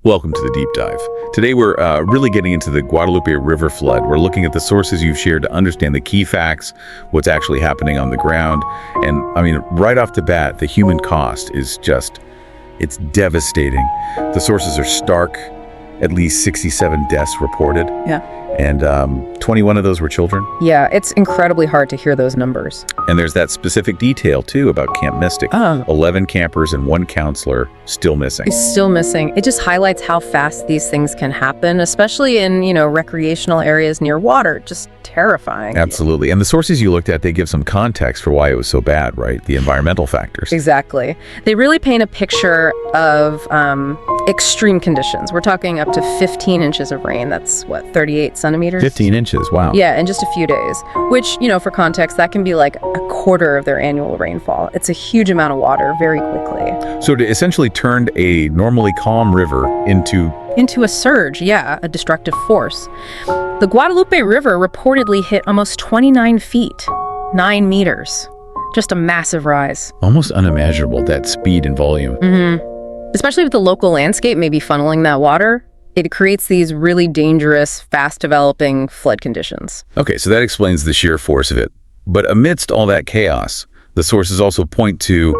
Welcome to the Deep Dive. Today we're really getting into the Guadalupe River flood. We're looking at the sources you've shared to understand the key facts, what's actually happening on the ground. And I mean, right off the bat, the human cost is it's devastating. The sources are stark, at least 67 deaths reported. Yeah. And 21 of those were children. Yeah, it's incredibly hard to hear those numbers. And there's that specific detail, too, about Camp Mystic. Oh. 11 campers and one counselor still missing. It's still missing. It just highlights how fast these things can happen, especially in, recreational areas near water. Just terrifying. Absolutely. And the sources you looked at, they give some context for why it was so bad, right? The environmental factors. Exactly. They really paint a picture of extreme conditions. We're talking up to 15 inches of rain. That's, 38 centimeters? 15 inches, wow. Yeah, in just a few days, which, for context, that can be like a quarter of their annual rainfall. It's a huge amount of water very quickly. So it essentially turned a normally calm river into a surge, a destructive force. The Guadalupe River reportedly hit almost 29 feet, 9 meters. Just a massive rise. almost unimaginable, that speed and volume. Mm-hmm. Especially with the local landscape maybe funneling that water, it creates these really dangerous, fast-developing flood conditions. Okay, so that explains the sheer force of it. But amidst all that chaos, the sources also point to,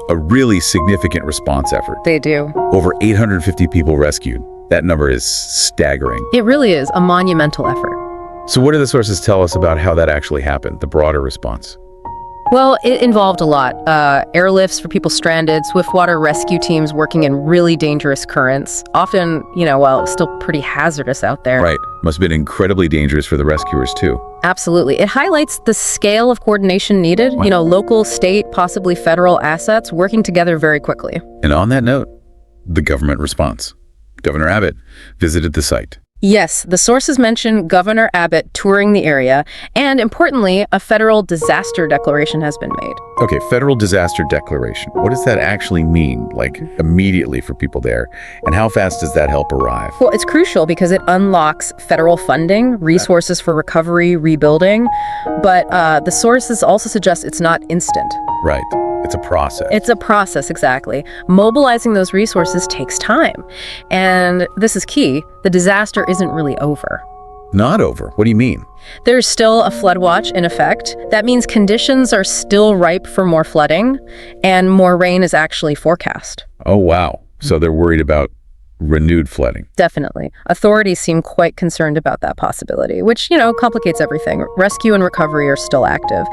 a really significant response effort. They do. Over 850 people rescued. That number is staggering. It really is a monumental effort. So what do the sources tell us about how that actually happened, the broader response? Well, it involved a lot. Airlifts for people stranded, swiftwater rescue teams working in really dangerous currents. Often, still pretty hazardous out there. Right. Must have been incredibly dangerous for the rescuers, too. Absolutely. It highlights the scale of coordination needed. Wow. Local, state, possibly federal assets working together very quickly. And on that note, the government response. Governor Abbott visited the site. Yes, the sources mention Governor Abbott touring the area, and importantly, a federal disaster declaration has been made. Okay, federal disaster declaration. What does that actually mean, immediately for people there? And how fast does that help arrive? Well, it's crucial because it unlocks federal funding, resources for recovery, rebuilding, but the sources also suggest it's not instant. Right. It's a process. It's a process, exactly. Mobilizing those resources takes time. And this is key. The disaster isn't really over. Not over? What do you mean? There's still a flood watch in effect. That means conditions are still ripe for more flooding, and more rain is actually forecast. Oh, wow. So they're worried about renewed flooding. Definitely. Authorities seem quite concerned about that possibility, which, complicates everything. Rescue and recovery are still active,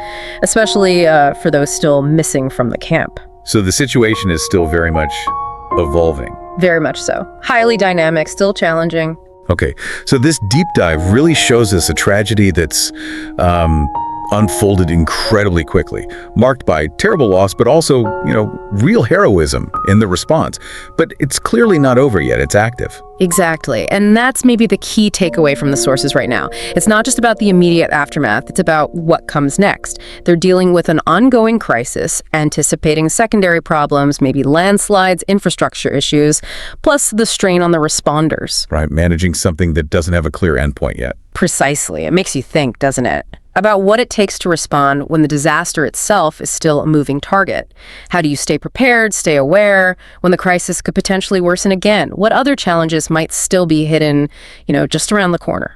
especially for those still missing from the camp. So the situation is still very much evolving. Very much so. Highly dynamic, still challenging. Okay, so this deep dive really shows us a tragedy that's unfolded incredibly quickly, marked by terrible loss, but also, real heroism in the response. But it's clearly not over yet. It's active. Exactly. And that's maybe the key takeaway from the sources right now. It's not just about the immediate aftermath. It's about what comes next. They're dealing with an ongoing crisis, anticipating secondary problems, maybe landslides, infrastructure issues, plus the strain on the responders. Right, managing something that doesn't have a clear endpoint yet. Precisely. It makes you think, doesn't it? About what it takes to respond when the disaster itself is still a moving target. How do you stay prepared, stay aware, when the crisis could potentially worsen again? What other challenges might still be hidden, just around the corner?